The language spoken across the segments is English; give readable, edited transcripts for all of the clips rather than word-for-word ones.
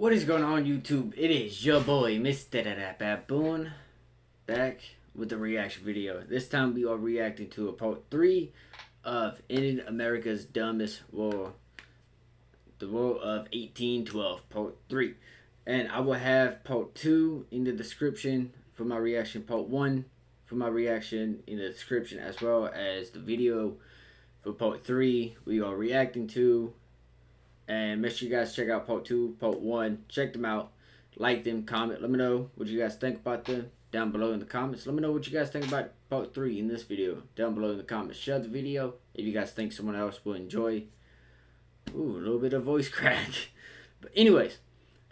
What is going on, YouTube? It is your boy, MrBaboon, back with a reaction video. This time we are reacting to a part 3 of Ending America's Dumbest War, the War of 1812, part 3. And I will have part 2 in the description for my reaction, part 1 for my reaction in the description, as well as the video for part 3 we are reacting to. And make sure you guys check out part 2, part 1. Check them out. Like them, comment. Let me know what you guys think about them down below in the comments. Let me know what you guys think about part 3 in this video down below in the comments. Share the video if you guys think someone else will enjoy. Ooh, a little bit of voice crack. But anyways,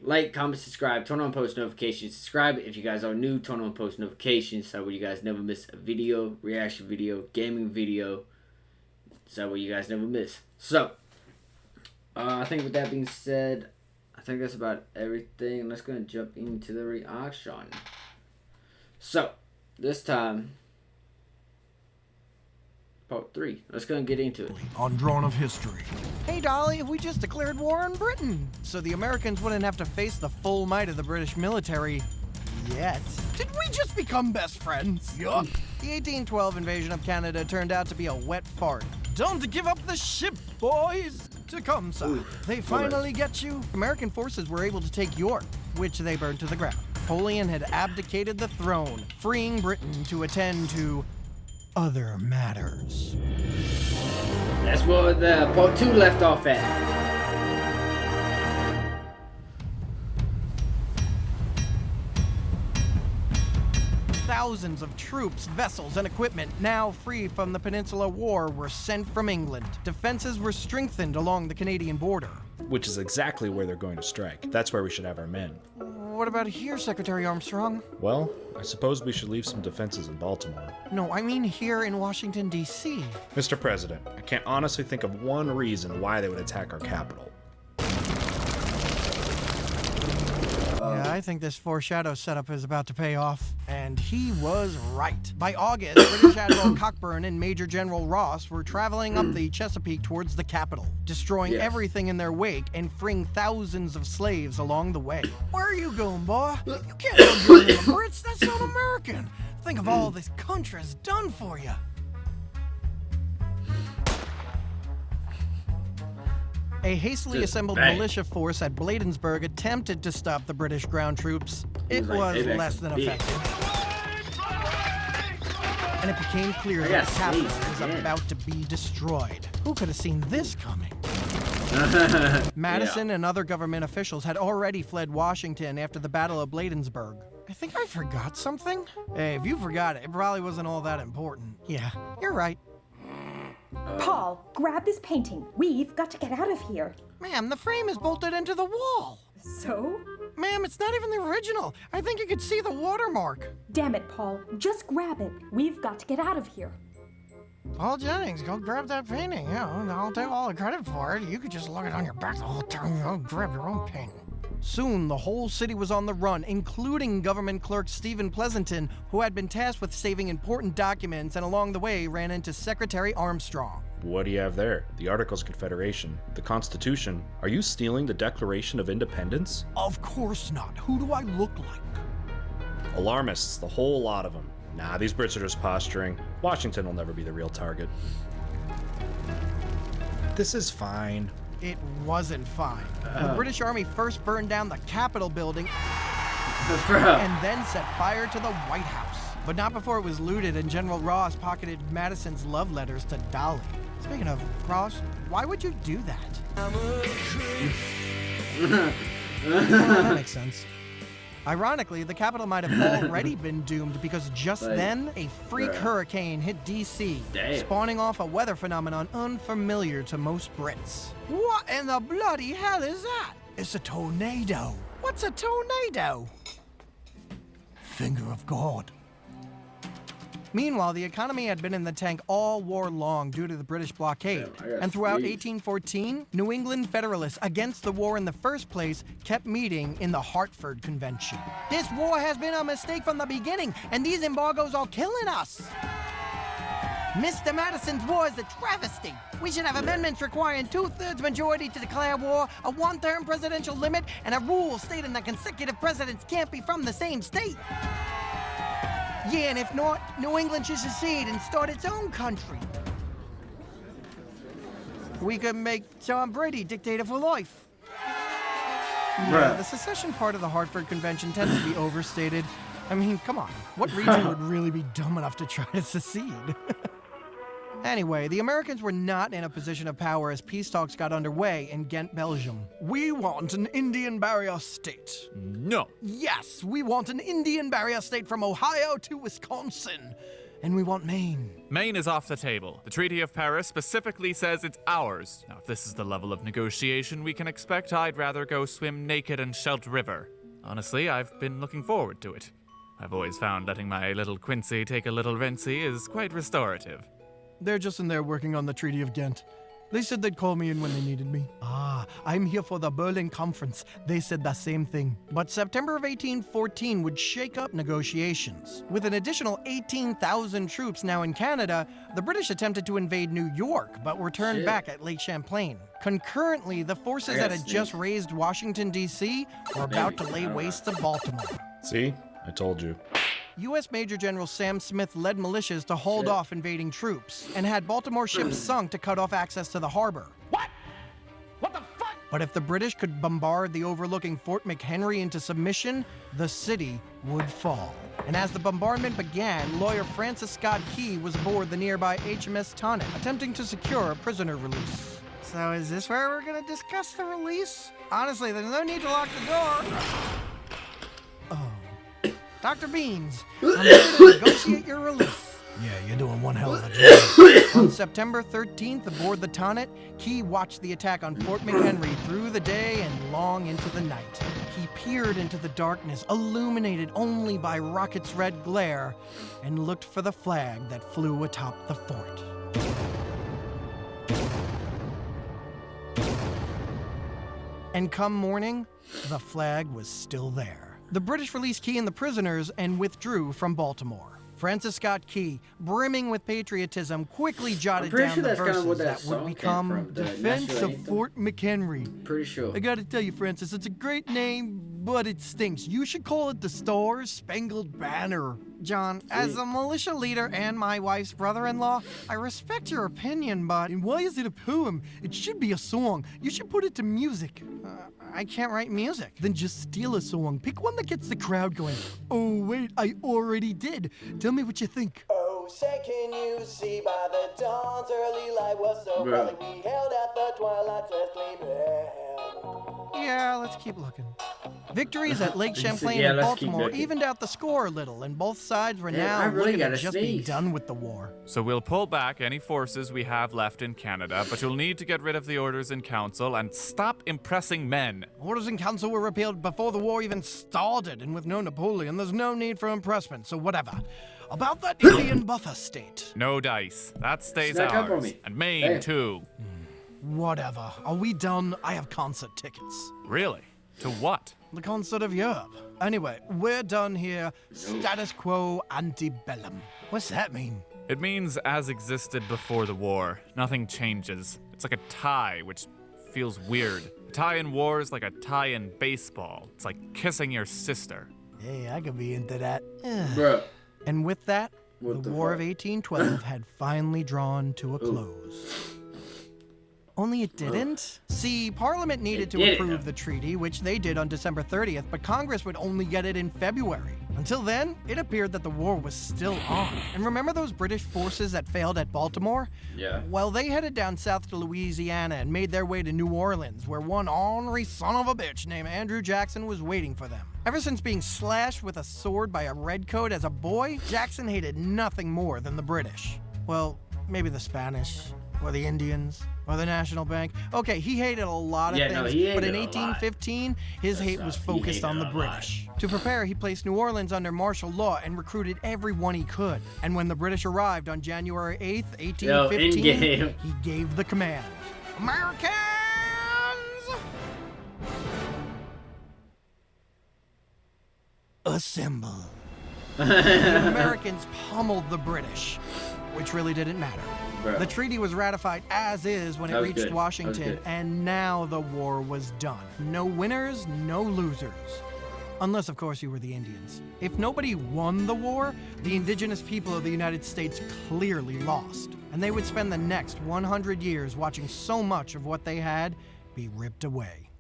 like, comment, subscribe, turn on post notifications. Subscribe if you guys are new. Turn on post notifications so you guys never miss a video, reaction video, gaming video. So you guys never miss. So I think with that being said, I think that's about everything. Let's go and jump into the reaction. So, this time, part 3. Let's go and get into it. On Drawn of History. Hey Dolly, we just declared war on Britain, so the Americans wouldn't have to face the full might of the British military yet. Did we just become best friends? Yup. The 1812 invasion of Canada turned out to be a wet fart. Don't give up the ship, boys! Tecumseh. They finally get you. American forces were able to take York, which they burned to the ground. Napoleon had abdicated the throne, freeing Britain to attend to other matters. That's where the part 2 left off at. Thousands of troops, vessels, and equipment, now free from the Peninsular War, were sent from England. Defenses were strengthened along the Canadian border. Which is exactly where they're going to strike. That's where we should have our men. What about here, Secretary Armstrong? Well, I suppose we should leave some defenses in Baltimore. No, I mean here in Washington, D.C. Mr. President, I can't honestly think of one reason why they would attack our capital. Yeah, I think this foreshadow setup is about to pay off. And he was right. By August, British Admiral Cockburn and Major General Ross were traveling up the Chesapeake towards the capital, destroying everything in their wake and freeing thousands of slaves along the way. Where are you going, boy? You can't go join the Brits. That's not American. Think of all this country's done for you. A hastily assembled militia force at Bladensburg attempted to stop the British ground troops. It was less than effective. And it became clear that the capital was about to be destroyed. Who could have seen this coming? Madison and other government officials had already fled Washington after the Battle of Bladensburg. I think I forgot something. Hey, if you forgot it, it probably wasn't all that important. Yeah, you're right. Paul, grab this painting. We've got to get out of here. Ma'am, the frame is bolted into the wall. So? Ma'am, it's not even the original. I think you could see the watermark. Damn it, Paul. Just grab it. We've got to get out of here. Paul Jennings, go grab that painting. Yeah, I'll take all the credit for it. You could just lug it on your back the whole time. I'll grab your own painting. Soon, the whole city was on the run, including government clerk Stephen Pleasanton, who had been tasked with saving important documents and along the way ran into Secretary Armstrong. What do you have there? The Articles of Confederation, the Constitution. Are you stealing the Declaration of Independence? Of course not. Who do I look like? Alarmists, the whole lot of them. Nah, these Brits are just posturing. Washington will never be the real target. This is fine. It wasn't fine. The British Army first burned down the Capitol building and then set fire to the White House. But not before it was looted and General Ross pocketed Madison's love letters to Dolly. Speaking of Ross, why would you do that? That makes sense. Ironically, the Capitol might have already been doomed because just then, a freak hurricane hit D.C., spawning off a weather phenomenon unfamiliar to most Brits. What in the bloody hell is that? It's a tornado. What's a tornado? Finger of God. Meanwhile, the economy had been in the tank all war long due to the British blockade. And throughout 1814, New England Federalists against the war in the first place kept meeting in the Hartford Convention. This war has been a mistake from the beginning, and these embargoes are killing us. Mr. Madison's war is a travesty. We should have amendments requiring 2/3 majority to declare war, a one-term presidential limit, and a rule stating that consecutive presidents can't be from the same state. Yeah, and if not, New England should secede and start its own country. We could make Tom Brady dictator for life. Yeah, the secession part of the Hartford Convention tends to be overstated. I mean, come on. What region would really be dumb enough to try to secede? Anyway, the Americans were not in a position of power as peace talks got underway in Ghent, Belgium. We want an Indian barrier state. No. Yes, we want an Indian barrier state from Ohio to Wisconsin. And we want Maine. Maine is off the table. The Treaty of Paris specifically says it's ours. Now, if this is the level of negotiation we can expect, I'd rather go swim naked in Scheldt River. Honestly, I've been looking forward to it. I've always found letting my little Quincy take a little rinsey is quite restorative. They're just in there working on the Treaty of Ghent. They said they'd call me in when they needed me. I'm here for the Berlin Conference. They said the same thing. But September of 1814 would shake up negotiations. With an additional 18,000 troops now in Canada, the British attempted to invade New York, but were turned back at Lake Champlain. Concurrently, the forces that had just raised Washington, D.C. were about to lay waste to Baltimore. See? I told you. U.S. Major General Sam Smith led militias to hold off invading troops and had Baltimore ships sunk to cut off access to the harbor. What? What the fuck? But if the British could bombard the overlooking Fort McHenry into submission, the city would fall. And as the bombardment began, lawyer Francis Scott Key was aboard the nearby HMS Tonnant, attempting to secure a prisoner release. So is this where we're gonna discuss the release? Honestly, there's no need to lock the door. Oh. Dr. Beans, I'm here to negotiate your release. Yeah, you're doing one hell of a job. On September 13th, aboard the Tonnant, Key watched the attack on Fort McHenry through the day and long into the night. He peered into the darkness, illuminated only by rockets' red glare, and looked for the flag that flew atop the fort. And come morning, the flag was still there. The British released Key and the prisoners and withdrew from Baltimore. Francis Scott Key, brimming with patriotism, quickly jotted down the verses that would become Defense of Fort McHenry. Pretty sure. I gotta tell you, Francis, it's a great name, but it stinks. You should call it the Star-Spangled Banner. John, as a militia leader and my wife's brother-in-law, I respect your opinion, but why is it a poem? It should be a song. You should put it to music. I can't write music. Then just steal a song. Pick one that gets the crowd going. Oh, wait, I already did. Tell me what you think. Oh, say can you see by the dawn's early light was so early we held at the twilight's gleaming. Yeah, let's keep looking. Victories at Lake Champlain and Baltimore evened out the score a little, and both sides were now looking to just be done with the war. So we'll pull back any forces we have left in Canada, but you'll need to get rid of the orders in council and stop impressing men. Orders in council were repealed before the war even started, and with no Napoleon, there's no need for impressment, so whatever. About that Indian buffer state. No dice. That stays ours. And Maine, too. Whatever. Are we done? I have concert tickets. Really? To what? The concert of Europe. Anyway, we're done here. Status quo antebellum. What's that mean? It means as existed before the war. Nothing changes. It's like a tie, which feels weird. A tie in war is like a tie in baseball. It's like kissing your sister. Hey, I could be into that. Bruh. And with that, the War of 1812 had finally drawn to a close. Only it didn't? See, Parliament needed to approve the treaty, which they did on December 30th, but Congress would only get it in February. Until then, it appeared that the war was still on. And remember those British forces that failed at Baltimore? Yeah. Well, they headed down south to Louisiana and made their way to New Orleans, where one ornery son of a bitch named Andrew Jackson was waiting for them. Ever since being slashed with a sword by a redcoat as a boy, Jackson hated nothing more than the British. Well, maybe the Spanish, or the Indians, or the National Bank. Okay, he hated a lot of things, but in 1815, his hate was focused on the British. To prepare, he placed New Orleans under martial law and recruited everyone he could. And when the British arrived on January 8th, 1815, he gave the command. Americans! Assemble. The Americans pummeled the British. which really didn't matter. Bro. The treaty was ratified as is when it That was reached good. Washington, and now the war was done. No winners, no losers. Unless, of course, you were the Indians. If nobody won the war, the indigenous people of the United States clearly lost. And they would spend the next 100 years watching so much of what they had be ripped away.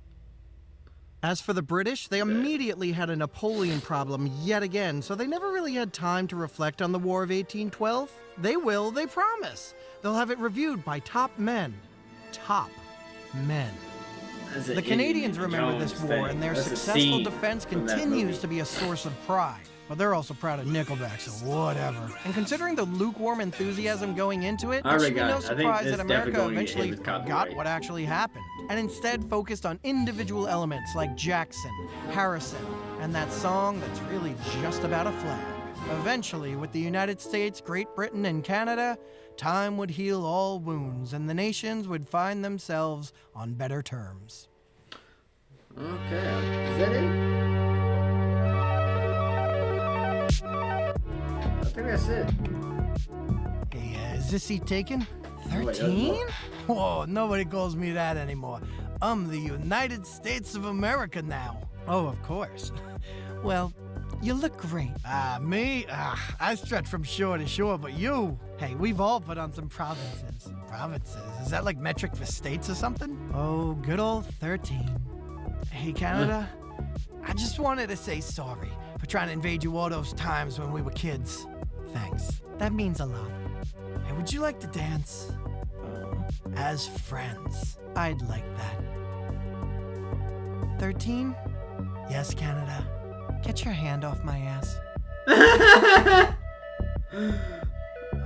As for the British, they immediately had a Napoleon problem yet again, so they never really had time to reflect on the War of 1812. They will, they promise. They'll have it reviewed by top men. Top men. The Canadians remember this war, and their successful defense continues to be a source of pride. But they're also proud of Nickelback, so whatever. And considering the lukewarm enthusiasm going into it, it should be no surprise that America eventually forgot what actually happened, and instead focused on individual elements like Jackson, Harrison, and that song that's really just about a flag. Eventually, with the United States, Great Britain, and Canada, time would heal all wounds, and the nations would find themselves on better terms. Okay, is that it? I think that's it. Hey, is this seat taken? wait, there's 13? more. Whoa, nobody calls me that anymore. I'm the United States of America now. Oh, of course. Well, you look great. Me? I stretch from shore to shore, but you? Hey, we've all put on some provinces. Provinces? Is that like metric for states or something? Oh, good old 13. Hey, Canada? I just wanted to say sorry for trying to invade you all those times when we were kids. Thanks. That means a lot. Hey, would you like to dance? As friends. I'd like that. 13? Yes, Canada. Get your hand off my ass.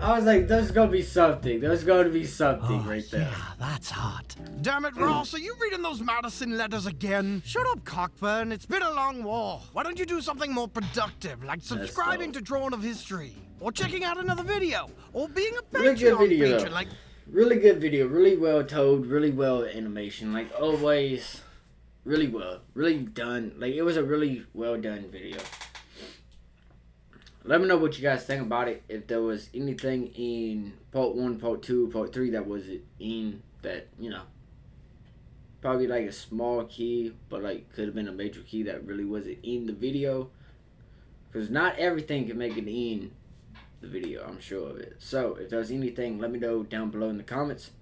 I was like, there's gonna be something. There's gonna be something right there. Yeah, that's hot. Damn it, Ross, are you reading those Madison letters again? Shut up, Cockburn. It's been a long war. Why don't you do something more productive, like subscribing to Drone of History, or checking out another video, or being a Really good Patreon video, patron, though. like... Really good video. Really well told. Really well animation. Like always. Really well. Really done. Like it was a really well done video. Let me know what you guys think about it. If there was anything in part 1, part 2, part 3 that was in that, you know, probably like a small key, but like could have been a major key that really wasn't in the video. Because not everything can make it in the video, I'm sure of it. So if there's anything, let me know down below in the comments.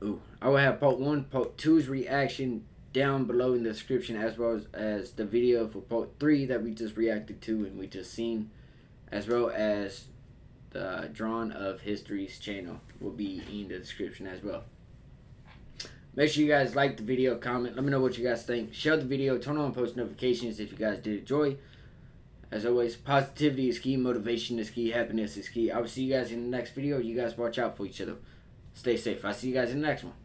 Ooh, I will have part 1, part 2's reaction down below in the description, as well as the video for part 3 that we just reacted to and we just seen, as well as the Drawn of History's channel will be in the description as well. Make sure you guys like the video, comment, let me know what you guys think, share the video, turn on post notifications if you guys did enjoy. As always, positivity is key, motivation is key, happiness is key. I will see you guys in the next video. You guys watch out for each other. Stay safe. I'll see you guys in the next one.